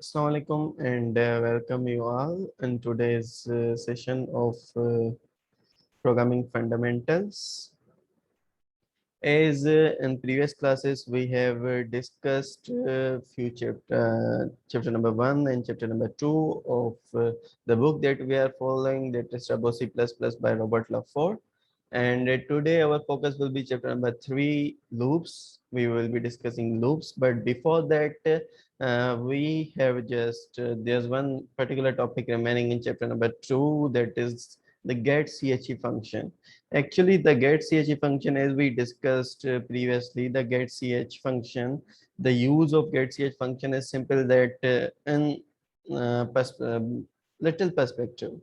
Assalamu alaikum and welcome you all in today's session of programming fundamentals. As in previous classes, we have discussed few chapter number 1 and chapter number 2 of the book that we are following, that is Turbo C++ by Robert Lafford. And today our focus will be chapter number 3, loops. We will be discussing loops, but before that, we have just there's one particular topic remaining in chapter number 2, that is the getChe function. Actually, the getChe function, as we discussed previously, the getch function, the use of getch function is simple that in little perspective,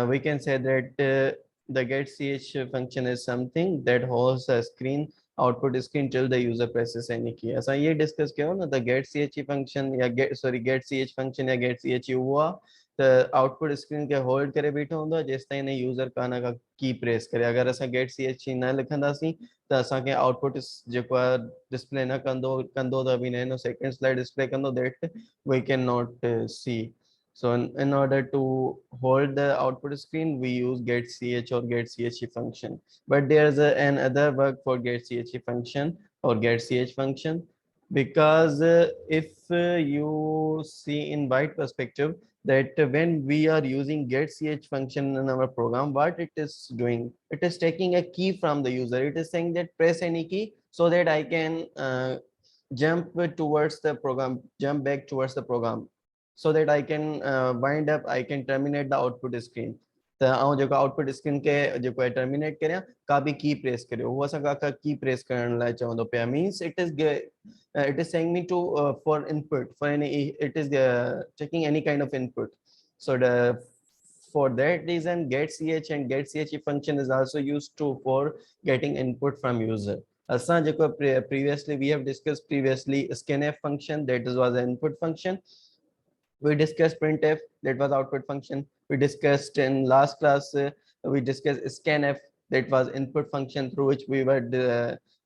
we can say that the getch function is something that holds a screen output screen till the user presses any key. ऐसा ये discuss किया हो ना, the getch function या getch function या getch हुआ तो output screen के होल्ड करे बीठो हूंदो जेसिताईं ने यूज़र कान का की प्रेस करे। अगर असां गेट सी एच न लिखंदासीं त असांखे आउटपुट जेको आहे डिस्प्ले न कंदो कंदो त बि नैनो सेकेंड्स लाइ डिस्प्ले कंदो that we can not see. So in order to hold the output screen, we use getch or getch function. But there's another work for getch function or getch function, because if you see in wide perspective that when we are using getch function in our program, what it is doing, it is taking a key from the user. It is saying that press any key so that I can jump towards the program, jump back towards the program, so that I can wind up, I can terminate the output screen. त आउं जेको output screen के जेको आहे terminate करियां का बि की press करियो, उहो असां का की प्रेस करण लाइ चवंदो पिया, means it is saying me to for input for any, it is checking any kind of input. So the for that reason getch and getch function is also used to for getting input from user. असां जेको previously we have discussed previously scanf function, that was an input function. We discussed printf, that was output function. We discussed in last class, we discussed scanf, that was input function through which we were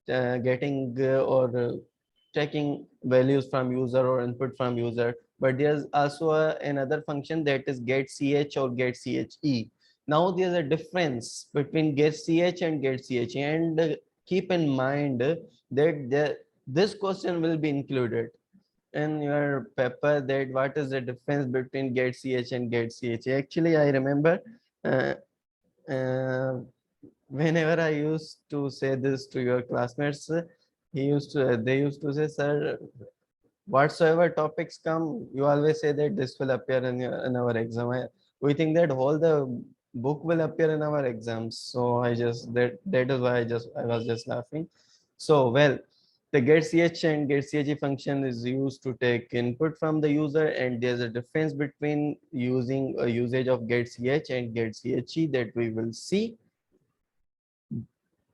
getting or checking values from user or input from user. But there's also another function, that is getch or getche. Now there's a difference between getch and getch, and keep in mind that this question will be included in your paper, that what is the difference between getch and getch. Actually, I remember uh, uh, whenever I used to say this to your classmates, they used to say, sir, whatsoever topics come, you always say that this will appear in in our exam. We think that all the book will appear in our exams. So that is why I was just laughing. So well, the getch and getch function is used to take input from the user, and there's a difference between using a usage of getch and getche that we will see.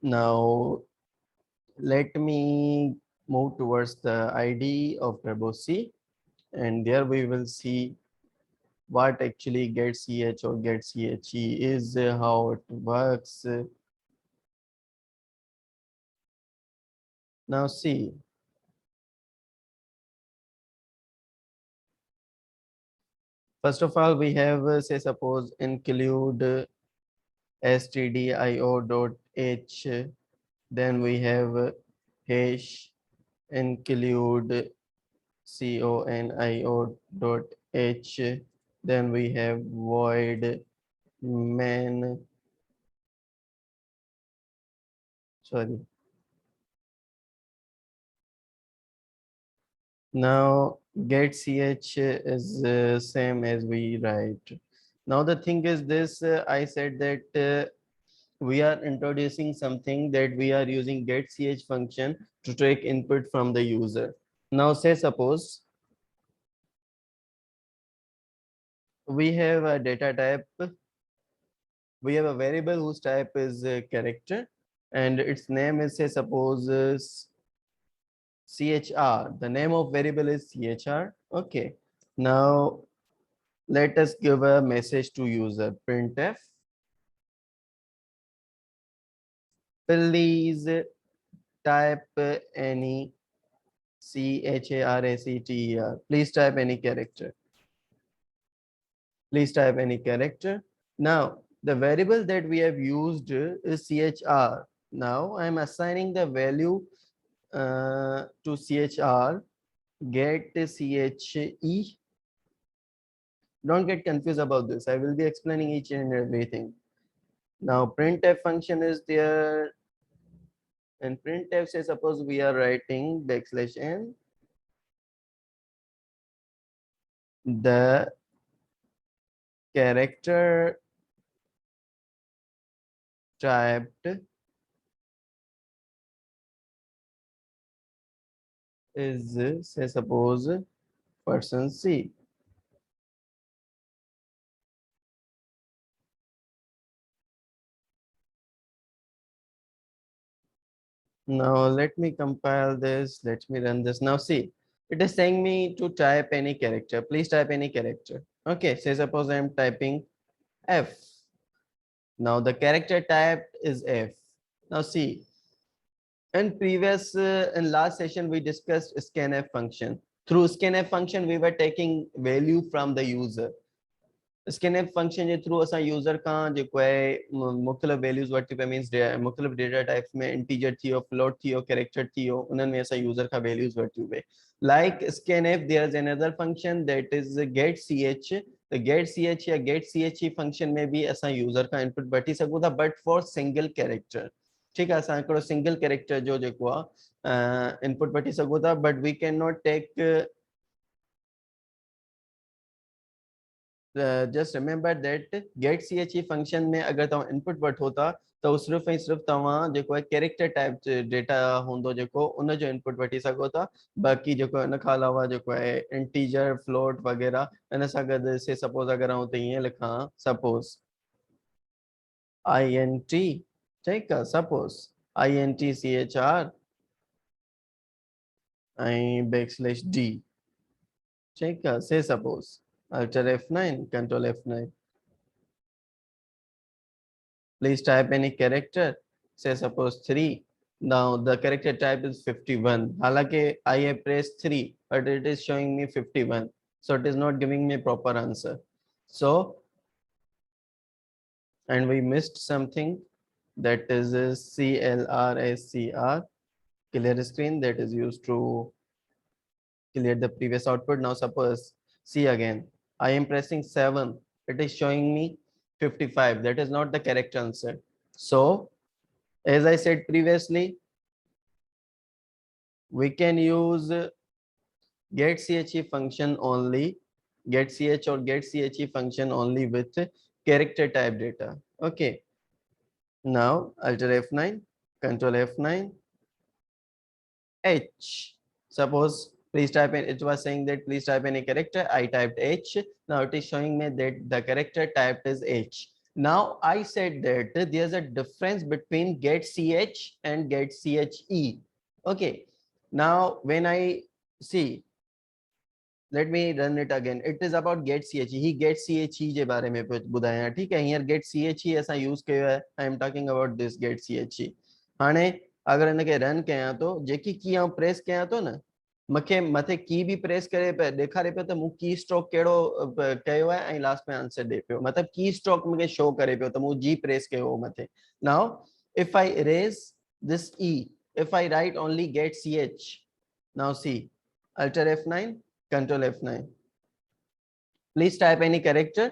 Now let me move towards the ID of Turbo C, and there we will see what actually getch or getche is, how it works. Now see, first of all, we have say suppose include stdio.h, then we have hash include conio.h, then we have void main, sorry. Now getch is same as we write. Now the thing is this, I said that we are introducing something, that we are using getch function to take input from the user. Now say suppose we have a data type, we have a variable whose type is character, and its name is, say suppose chr. The name of variable is chr. Okay. Now let us give a message to user, printf, please type any character. Please type any character. Please type any character. Now, the variable that we have used is chr. Now, I am assigning the value to chr, get che. Don't get confused about this. I will be explaining each and everything. Now, printf function is there. And printf, say suppose we are writing \n, the character typed is, say suppose, %c. Now let me compile this. Let me run this. Now see, it is saying me to type any character. Please type any character. Okay, say suppose I am typing F. Now the character type is F. Now see, in last session we discussed scanf function. Through scanf function we were taking value from the user. scanf function J through असां user का जेको आहे मुख़्तलिफ़ values वठी पे means मुख़्तलिफ़ data types में integer थियो फ्लोट थियो कैरेक्टर थियो उन्हनि में असां यूजर का वैल्यूज़ वठी पे like scanf there is another function that is get ch. the get ch या get ch function में भी असां यूजर का इनपुट वठी सघूं था बट फॉर सिंगल कैरेक्टर ठीक है असां हिकिड़ो सिंगल कैरेक्टर जो जेको आहे इनपुट वठी सघूं था but we can not take just remember that get che function में अगर तव्हां इनपुट वठो था त उहो सिर्फ़ु ऐं सिर्फ़ु तव्हां जेको आहे कैरेक्टर टाइप डेटा हूंदो जेको उन जो इनपुट वठी सघो था बाक़ी जेको इन खां अलावा जेको आहे इंटीजर फ्लोट वग़ैरह इन सां गॾु से सपोज अगरि आउं त ईअं लिखां सपोज int ठीकु आहे सपोज int chr ऐं \d ठीकु आहे से suppose Alt F9, Control F9. Please type any character. Say suppose 3. Now the character type is 51. Halaki I have pressed 3, but it is showing me 51. So it is not giving me proper answer. So, and we missed something that is CLRSCR, clear screen, that is used to clear the previous output. Now suppose see again. I am pressing 7. It is showing me 55. That is not the correct answer. So, as I said previously, we can use get che function only, get ch or get che function only with character type data. Okay. Now, Alt F9, Control F9, H. Suppose please type in, it was saying that please type any character. I typed H. Now it is showing me that the character typed is H. Now I said that there's a difference between get ch and get che. Okay. Now when I see, let me run it again. It is about get ch. He gets che जे बारे में बुधाया ठीक है. Here get che ऐसा use कयो है. I am talking about this get che. हाने अगर इनके रन कयां तो जेकी की आऊं प्रेस कयां तो न मूंखे मथे की बि प्रेस करे पे ॾेखारे पियो त मूं की स्ट्रोक कहिड़ो कयो आहे ऐं लास्ट में आंसर ॾे पियो मतिलबु की स्ट्रोक मूंखे शो करे पियो त मूं जी प्रेस कयो हो मथे now if I erase this E if I write only get C H now C alt F9 control F9 please type any character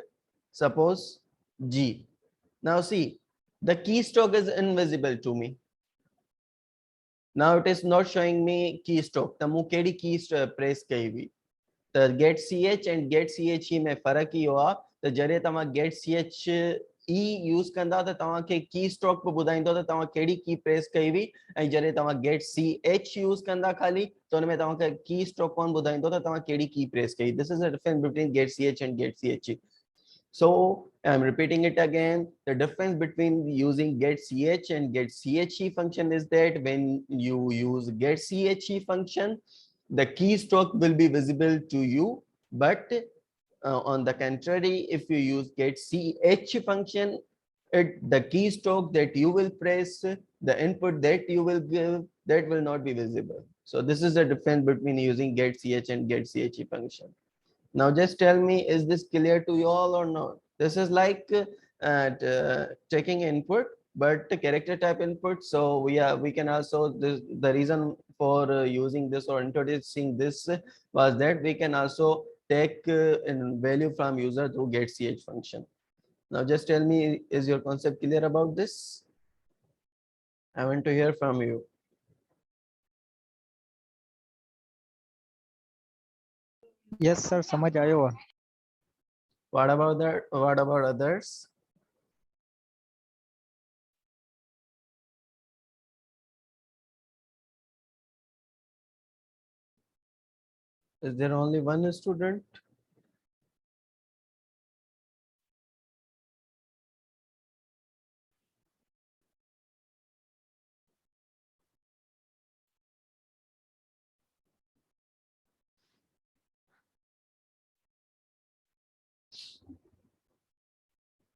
suppose G now see the keystroke is invisible to me. Now it is not showing me keystroke. The mu kedi keys press कई हुई. The get ch and get che में फर्क ही हुआ. त जॾहिं तव्हां get ch e use कंदा त तव्हांखे keystroke बि ॿुधाईंदो त तव्हां कहिड़ी की प्रेस कई हुई ऐं जॾहिं तव्हां get ch यूज़ कंदा खाली त हुन में तव्हांखे keystroke कोन ॿुधाईंदो त तव्हां कहिड़ी की प्रेस कई. This is the difference between get ch and get ch. So I'm repeating it again. The difference between using get ch and get che function is that when you use get che function, the keystroke will be visible to you. But on the contrary, if you use get ch function, the keystroke that you will press, the input that you will give, that will not be visible. So this is the difference between using getch and getche function. Now just tell me, is this clear to you all or not? This is like taking input, but the character type input. So we can also, the reason for using this or introducing this was that we can also take in value from user through getch function. Now just tell me, is your concept clear about this? I want to hear from you. Yes sir समझ आयो. What about that? What about others? Is there only one student?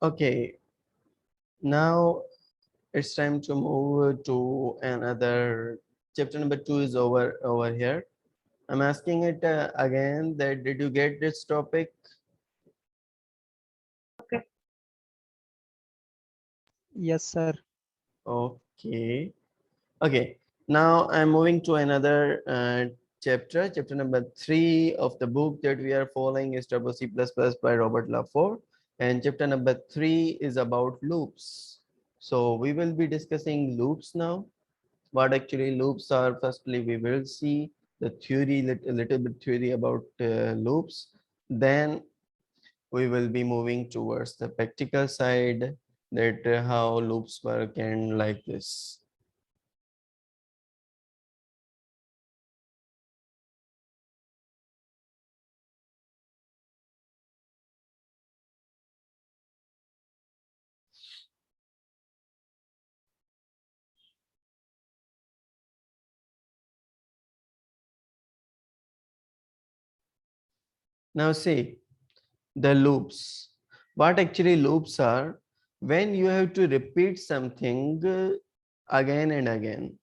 Okay, now it's time to move to another chapter. Number 2 is over here. I'm asking it again, that did you get this topic? Yes sir. Okay. Okay, now I'm moving to another chapter. Chapter number 3 of the book that we are following is Turbo C++ by Robert Laforte, and chapter number 3 is about loops. So we will be discussing loops now. What actually loops are? Firstly, we will see the theory, a little bit theory about loops. Then we will be moving towards the practical side, that how loops work and like this. Now see, the loops. What actually loops are? When you have to repeat something again and again.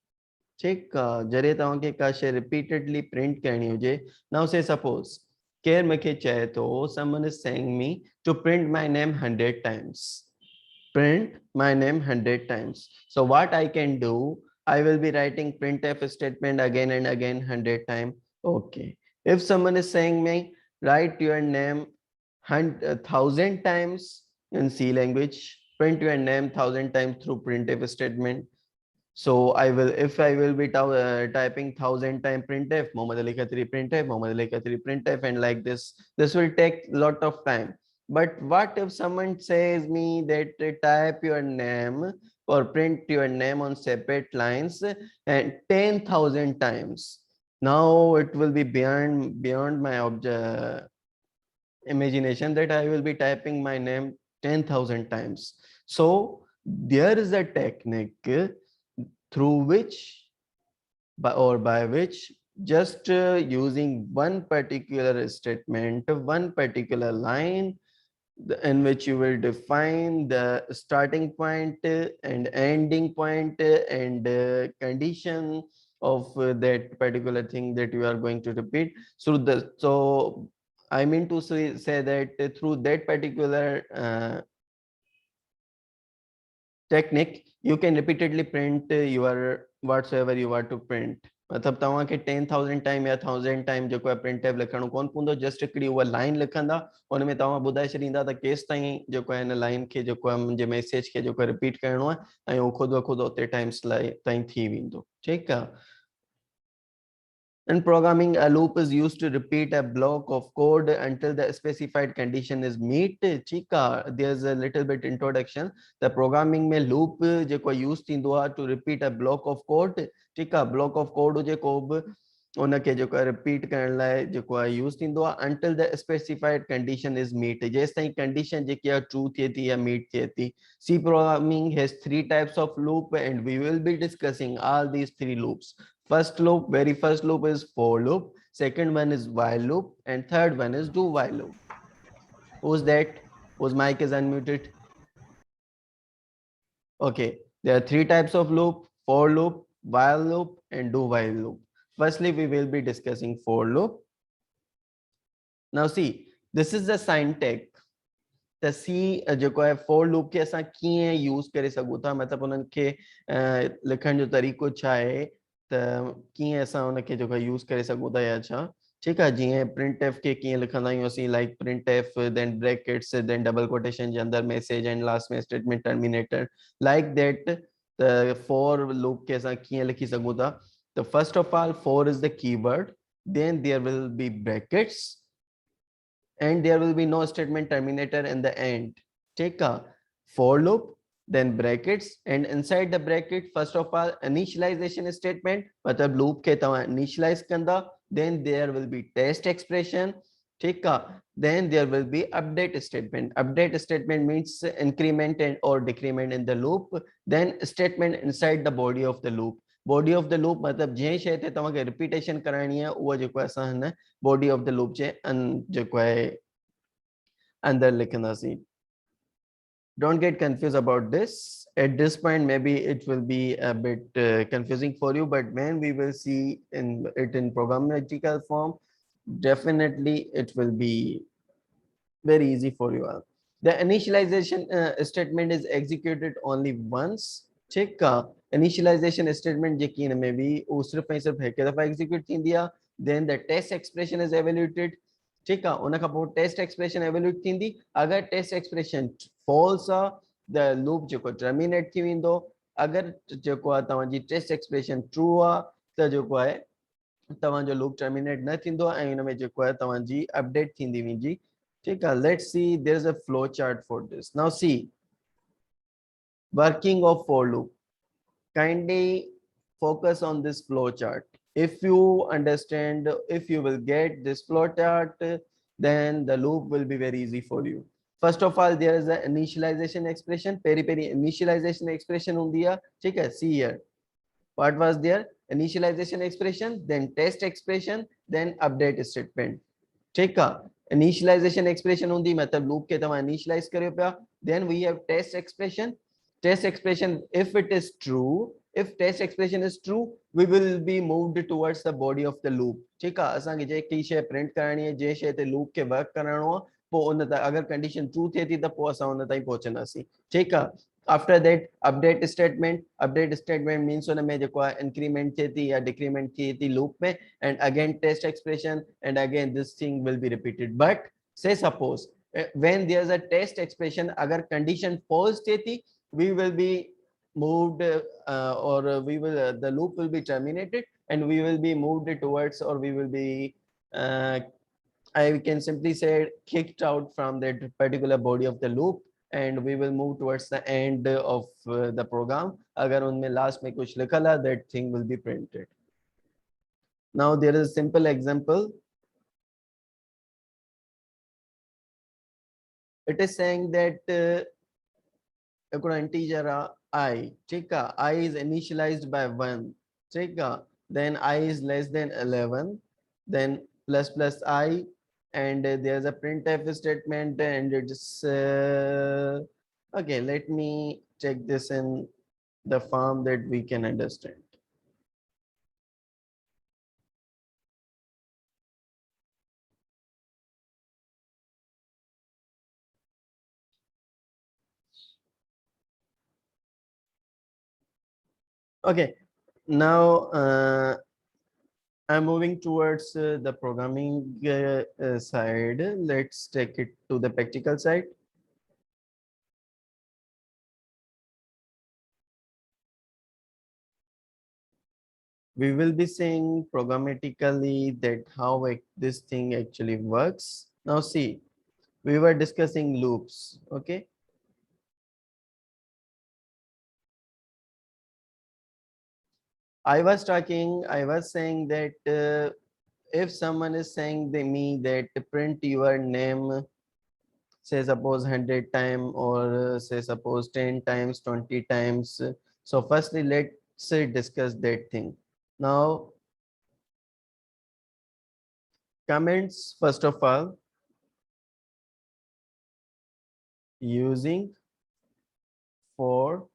Check जरे तव्हांखे का शइ repeatedly print करणी हुजे. Now say suppose केर मूंखे चए थो, someone is saying me to print my name 100 times. Print my name 100 times. So what I can do, I will be writing printf statement again and again 100 times. Okay. If someone is saying me, write your name 1,000 times in C language, print your name 1,000 times through printf statement. So if I will be typing 1,000 time printf, Mohammad Ali Khatri printf, Mohammad Ali Khatri printf, and like this will take lot of time. But what if someone says me that type your name or print your name on separate lines and 10,000 times? Now it will be beyond my imagination that I will be typing my name 10,000 times. So there is a technique through which by which just using one particular statement, one particular line in which you will define the starting point and ending point and condition of that particular thing that you are going to repeat. So I mean to say that through that particular technique, you can repeatedly print your whatsoever you want to print. मतलब तव्हांखे 10,000 time या 1,000 time जेको आहे print tab लिखणो कोन पवंदो, just हिकिड़ी उहा line लिखंदा, हुन में तव्हां ॿुधाए छॾींदा त केसि ताईं जेको आहे हिन लाइन खे जेको आहे मुंहिंजे मैसेज खे जेको रिपीट करिणो आहे, ऐं उहो ख़ुदि ख़ुदि ओतिरे टाइम्स लाइ ताईं थी वेंदो. ठीकु आहे. In programming, a loop is used to repeat a block of code until the specified condition is meet. Chika, there's a little bit introduction. The programming में loop जेको use थींदो आहे to repeat a block of code. Chika, block of code हुजे को बि उनखे जेको आहे repeat करण लाइ जेको आहे use थींदो आहे until the specified condition is meet. जेसि ताईं condition जेकी आहे true थिए थी या meet थिए थी. C programming has 3 types of loop and we will be discussing all these 3 loops. Very first loop is for loop, second one is while loop, and third one is do while loop. Who's that? Whose mic is unmuted? Okay, there are 3 types of loop: for loop, while loop, and do while loop. Firstly, we will be discussing for loop. Now see, this is the syntax. The C जेको है for loop के असां कीअं use करे सघूं था, मतलब उन्हनि खे लिखण जो तरीक़ो छा आहे, त कीअं असां उनखे जेको यूज़ करे सघूं था या छा। ठीक है, जीअं printf के कीअं लिखंदा आहियूं असीं, like printf then brackets then double quotation जे अंदर message and last में statement terminator, like that the for loop के असां कीअं लिखी सघूं था। तो first of all, for is the keyword, then there will be brackets and there will be no statement terminator in the end. Take a for loop, then brackets, and inside the bracket, first of all, initialization statement, matlab loop ke tama initialize kanda, then there will be test expression. Take a, then there will be update statement. Update statement means increment and or decrement in the loop, then statement inside the body of the loop. Body of the loop मतलब जंहिं शइ ते तव्हांखे repetition कराइणी आहे उहा जेको आहे असां हिन body of the loop जे जेको आहे अंदर लिखंदासीं. Don't get confused about this. At this point, maybe it will be a bit confusing for you, but when we will see it in programmatical form, definitely it will be very easy for you all. The initialization statement is executed only once. Check initialization statement जेकी हिन में भी वो सिर्फ ऐं सिर्फ हिकु दफ़ा execute थींदी आहे. Then the test expression is evaluated. ठीक आहे, उन खां पोइ टेस्ट एक्सप्रेशन एवेल्यूट थींदी. अगर टेस्ट एक्सप्रेशन फॉल्स आहे द लूप जेको टर्मिनेट थी वेंदो. अगर जेको आहे तव्हांजी टेस्ट एक्सप्रेशन ट्रू आहे त जेको आहे तव्हांजो लूप टर्मिनेट न थींदो ऐं हुन में जेको आहे तव्हांजी अपडेट थींदी वेंदी. ठीक आहे, let's see there is a flow chart for this. Now see working of for loop. Kindly focus on this flow chart. If you understand, if you will get this flow chart, then the loop will be very easy for you. First of all, there is an initialization expression. Peri initialization expression hundi hai. ठीक है, see here. What was there? Initialization expression, then test expression, then update statement. ठीक है, initialization expression hundi मतलब loop के तव्हां initialize करियो पिया. Then we have test expression. Test expression, if it is true, if test expression is true, we will be moved towards the body of the loop. ठीक है, असांखे जेकी शइ प्रिंट करणी आहे, जे शइ ते लूप खे वर्क करणो आहे, पोइ उन तां अगर कंडीशन ट्रू थिए थी त पोइ असां उन ताईं पहुचंदासीं. ठीक आहे. After that, update statement. Update statement means उन में जेको आहे इंक्रीमेंट थिए थी या डिक्रीमेंट थिए थी लूप में, and again test expression, and again this thing will be repeated. But say suppose when there is a test expression, अगर condition false थिए थी, we will be moved we will the loop will be terminated and we will be moved towards, or we will be I can simply say kicked out from that particular body of the loop, and we will move towards the end of the program. Agar unme last mein kuch likha la, that thing will be printed. Now there is a simple example. It is saying that integer I, I is initialized by 1, then I is less than 11, then plus plus I, and there's a printf statement, and it's okay, let me check this in the form that we can understand. Okay, now I'm moving towards the programming side. Let's take it to the practical side. We will be seeing programmatically that how this thing actually works. Now see, we were discussing loops, okay? I was saying that if someone is saying to me that print your name, say suppose 100 times, or say suppose 10 times, 20 times. So firstly, let's discuss that thing. Now, comments, first of all, using for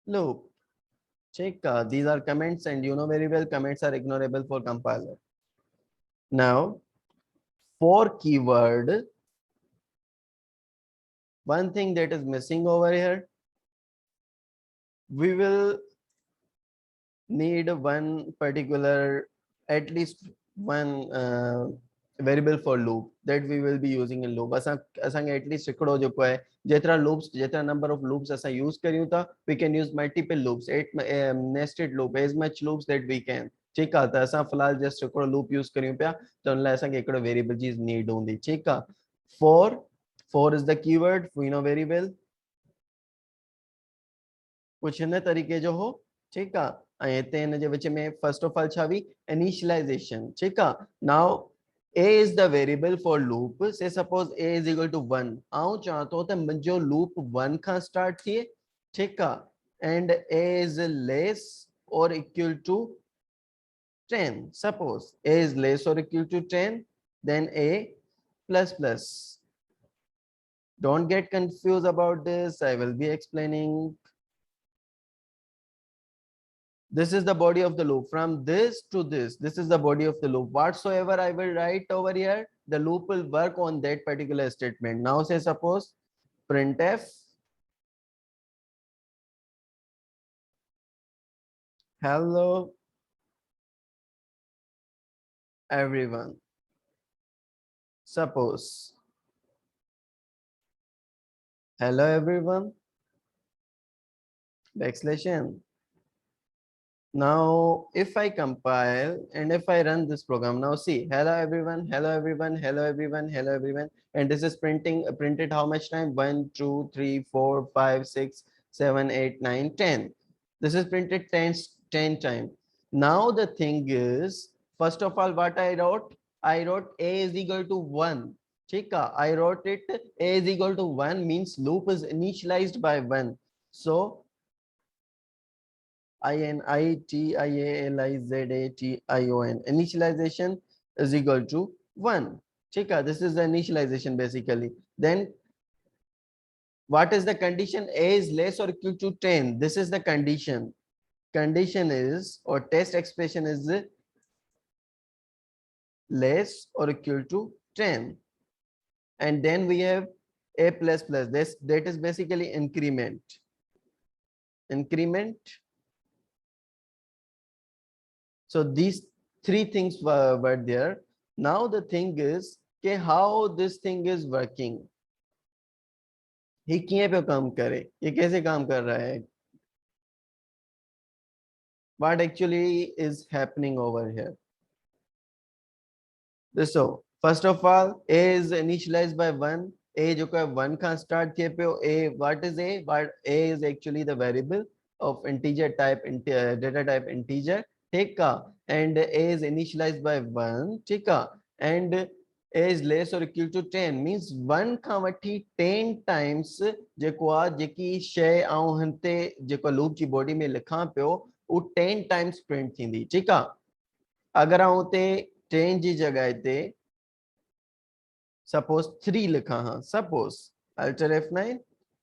loop. ठीक है, these are comments and you know very well comments are ignorable for compiler. Now for keyword, one thing that is missing over here, we will need one particular, at least one variable for loop that we will be using in loop. असांखे at least हिकिड़ो जेको आहे जेतिरा loops, जेतिरा number of loops असां use करियूं था, we can use multiple loops, nested loop, as much loops that we can. ठीकु आहे, त असां फ़िलहाल जस्ट हिकिड़ो लूप यूज़ करियूं पिया, त हुन लाइ असांखे हिकिड़ो वेरिएबल जी नीड हूंदी. ठीकु आहे. for is the keyword, we know very well. कुछ हिन तरीक़े जो हो. ठीकु आहे. ऐं हिते हिन जे विच में फर्स्ट ऑफ ऑल छा हुई, इनिशियलाइजेशन. ठीकु आहे. Now a is the variable for loop. Say suppose a is equal to 1. आऊं चाहां थो त मुंहिंजो loop 1 खां स्टार्ट थिए. ठीकु आहे. and a is less or equal to 10. Suppose a is less or equal to 10, then a plus plus. Don't get confused about this. I will be explaining. This is the body of the loop. From this to this is the body of the loop. Whatsoever I will write over here, the loop will work on that particular statement. Now say suppose printf hello everyone. Suppose hello everyone backslash n. Now if I compile and if I run this program, now see, hello everyone, hello everyone, hello everyone, hello everyone, and this is printed how much time? 1 2 3 4 5 6 7 8 9 10. This is printed 10 times. Now the thing is, first of all, what I wrote a is equal to 1. Chika, I wrote it a is equal to 1 means loop is initialized by 1. So initialization initialization is equal to 1. Chika, this is the initialization basically. Then what is the condition? A is less or equal to 10. This is the condition. Condition is, or test expression is less or equal to 10. And then we have a plus plus. That is basically increment. So these three things were there. Now the thing is, okay, how this thing is working. ये किए पे काम करे, ये कैसे काम कर रहा है? What actually is happening over here? So first of all, a is initialized by 1. A जो है 1 का start किए पे a, what is a? What a is actually the variable of integer type, data type integer. ठीक है, and a is initialized by 1. ठीक है, and a is less or equal to 10 means 1 खां वठी 10 times जेको आहे जेकी शइ आऊं हिते जेको लूप जी बॉडी में लिखां पियो वो 10 times प्रिंट थींदी. ठीकु आहे. अगर आऊं हुते 10 जी जगह ते suppose 3 लिखा, हाँ, suppose Alt F9,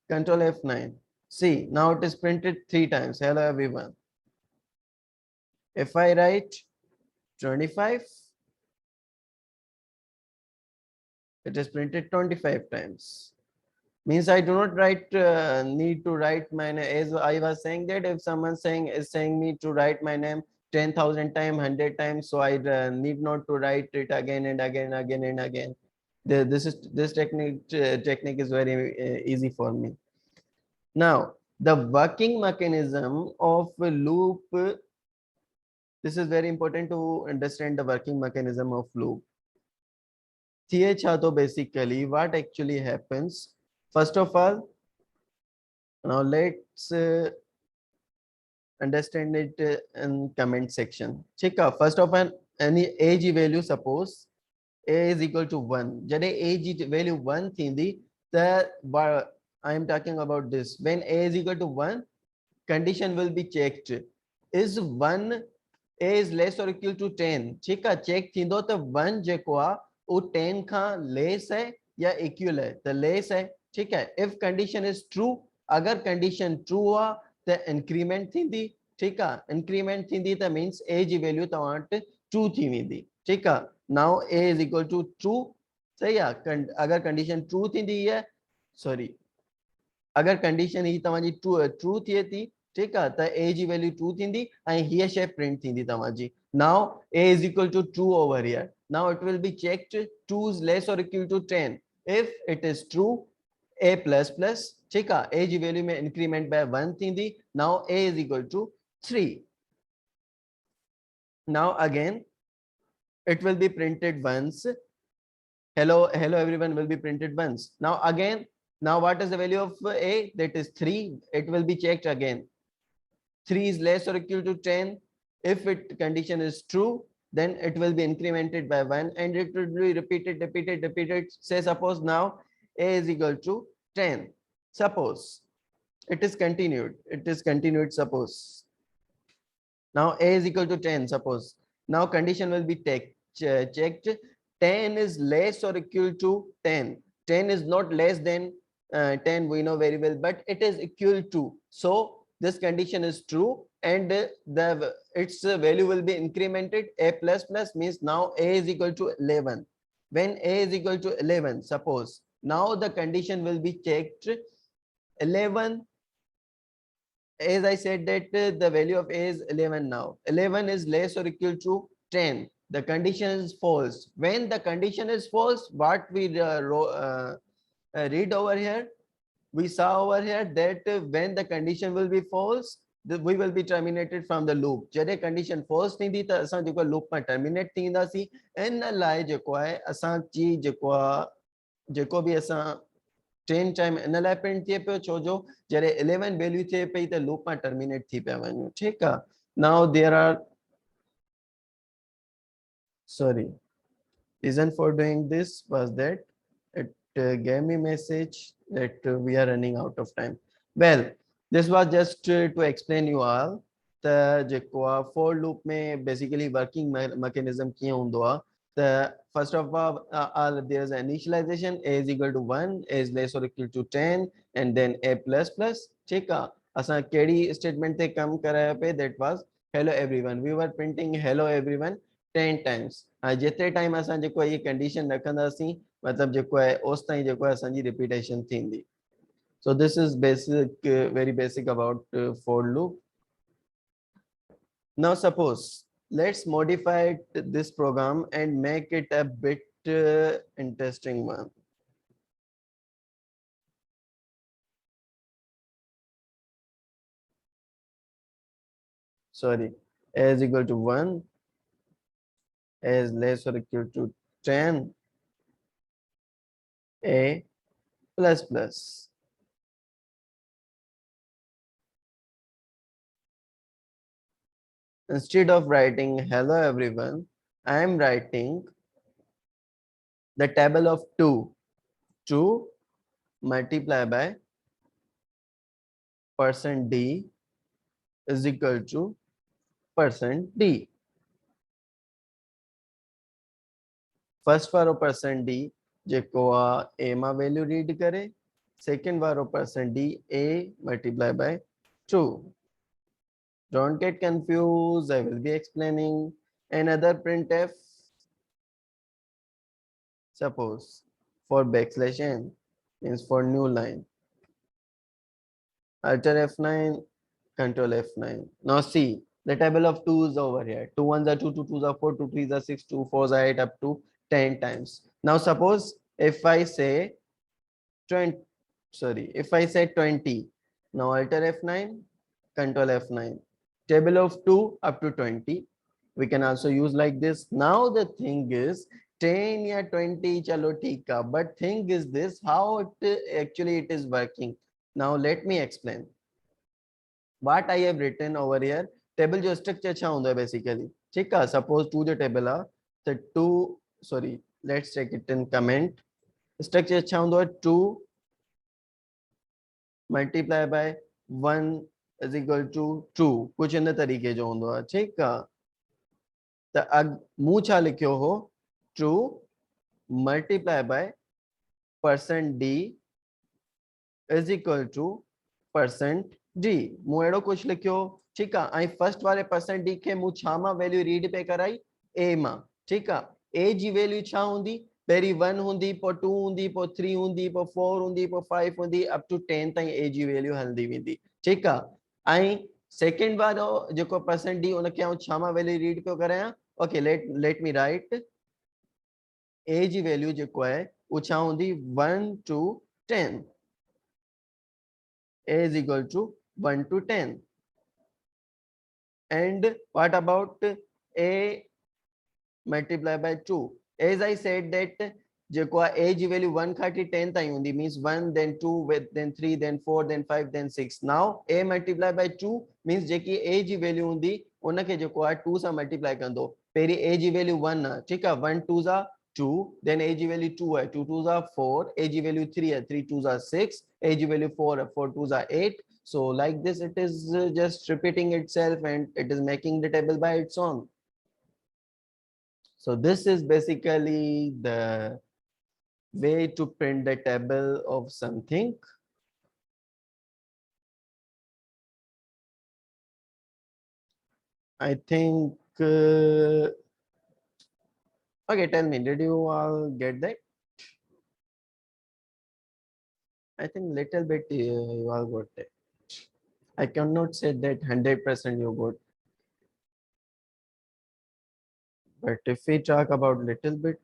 Control F9. See, now it is printed 3 times. Hello everyone. If I write 25, it is printed 25 times. Means I do not need to write my name. As I was saying that if someone is saying me to write my name 10,000 times, 100 times, so I need not to write it again and again, again and again. This technique is very easy for me. Now the working mechanism of a loop. This is very important to understand the working mechanism of loop. So basically what actually happens, first of all, now let's understand it in comment section. Check out first of all, any age value, suppose a is equal to 1. Jade age value 1 thindi, I am talking about this. When a is equal to 1, condition will be checked. Is 1 a is less or equal to 10? ठीक है, check थींदो त 1 जेको आहे वो 10 खां less है या equal है, त less है. ठीक है. If condition is true, अगर condition true आहे त increment थींदी. ठीक है इंक्रीमेंट थींदी त मींस a जी वैल्यू तव्हां वटि ट्रू थी वेंदी ठीक है now a is equal to true सही है अगर कंडीशन ट्रू थींदी है सॉरी अगर कंडीशन ही तव्हांजी ट्रू थिए थी ठीक है त a जी वैल्यू ट्रू थींदी ऐं हीअ शइ प्रिंट थींदी तव्हांजी now a is equal to true over here now it will be checked 2 is less or equal to 10 if it is true a plus plus ठीक है a जी वैल्यू में इंक्रीमेंट बाय 1 थींदी now a is equal to 3 now again it will be printed once hello everyone will be printed once now again now what is the value of a that is 3 it will be checked again 3 is less or equal to 10 if it condition is true then it will be incremented by 1 and it will be repeated say suppose now a is equal to 10 suppose it is continued suppose now a is equal to 10 suppose now condition will be checked 10 is less or equal to 10 10 is not less than 10 we know very well but it is equal to so this condition is true and the its value will be incremented a plus plus means now a is equal to 11 when a is equal to 11 suppose now the condition will be checked 11 as I said that the value of a is 11 now. 11 is less or equal to 10. The condition is false. When the condition is false, what we read over here, we saw over here that when the condition will be false, we will be terminated from the loop. जॾहिं condition false थींदी त असां जेको loop में terminate थींदासीं इन लाइ जेको आहे असांजी जेको बि असां 10 टाइम इन लाइ प्रिंट थिए पियो छो जो जॾहिं 11 वैल्यू थिए पई त लूप मां टर्मिनेट थी पिया वञूं ठीकु आहे now there are sorry reason for doing this was that it gave me message that we are running out of time well this was just to explain you all त जेको आहे for loop में basically working mechanism कीअं हूंदो आहे त first of all there is initialization a is equal to 1 a is less or equal to 10 and then a plus plus ठीकु आहे असां कहिड़ी स्टेटमेंट ते कमु करायो पिए that was hello everyone we were printing hello everyone 10 times जेतिरे time असां जेको आहे कंडीशन रखंदासीं मतलब जेको आहे ओस ताईं जेको आहे असांजी रिपीटेशन थींदी so this is basic very basic about for loop now suppose let's modify this program and make it a bit interesting one sorry a is equal to 1 a is less or equal to 10 a plus plus instead of writing hello everyone I am writing the table of 2 multiply by percent d is equal to percent d first वारो percent d जेको a मां value read करे second वारो percent d a multiply by 2 don't get confused I will be explaining another printf suppose for backslash n means for new line alter F9 control F9 now see the table of 2's over here 2 1s are 2 2 2s are 4 2 3s are 6 2 4s are 8 up to 10 times now suppose if I say 20 sorry if I say 20 now alter F9 control F9 table of 2 up to 20 we can also use like this now the thing is 10 या 20 chalo theek hai but thing is this how it actually it is working now let me explain what I have written over here table जो structure अच्छा होता है basically ठीक है suppose 2 जो table है तो 2 sorry let's check it in comment structure अच्छा होता है 2 multiply by 1 is equal to 2 कुछ इन तरीके जो होता है ठीक है तो अब मूँ छा लिखियो हो 2 multiply by percent d is equal to percent d मूँ एड़ो कुछ लिखियो ठीक है आई फर्स्ट वाले परसेंट डी के मु छा मां वैल्यू रीड पे कराई ए मां ठीक है ए जी वैल्यू छा हुंदी पहिरीं 1 हुंदी पोइ 2 हुंदी पोइ 3 हुंदी पोइ 4 हुंदी पोइ 5 हुंदी अप टू 10 ताईं ए जी वैल्यू हलंदी वेंदी ठीक आहे ऐं सेकंड वारो जेको परसेंट डी उनखे आउं छा मां वैल्यू रीड पियो करायां ओके लेट मी राइट ए जी वैल्यू जेको आहे उहो छा हूंदी 1 to 10 a is equal to 1 to 10 and what about a multiply by 2 as I said that जेको आहे a जी वैल्यू 1 खां 10 ताईं हूंदी means 1 then 2 then 3 then 4 then 5 then 6 now a multiply by 2 means जेकी a जी वैल्यू हूंदी उनखे जेको आहे 2 सां मल्टीप्लाई कंदो पहिरीं a जी वैल्यू 1 आहे ठीकु आहे 1 2 जा 2 then a जी वैल्यू 2 आहे 2 2 जा 4 a जी वैल्यू 3 आहे 3 2 जा 6 a जी वैल्यू 4 आहे 4 2 जा 8 so like this it is just repeating itself and it is making the table by its own. So this is basically the way to print the table of something. I think, okay, tell me, did you all get that? I think little bit you all got it. I cannot say that 100% you got. But if we talk about little bit,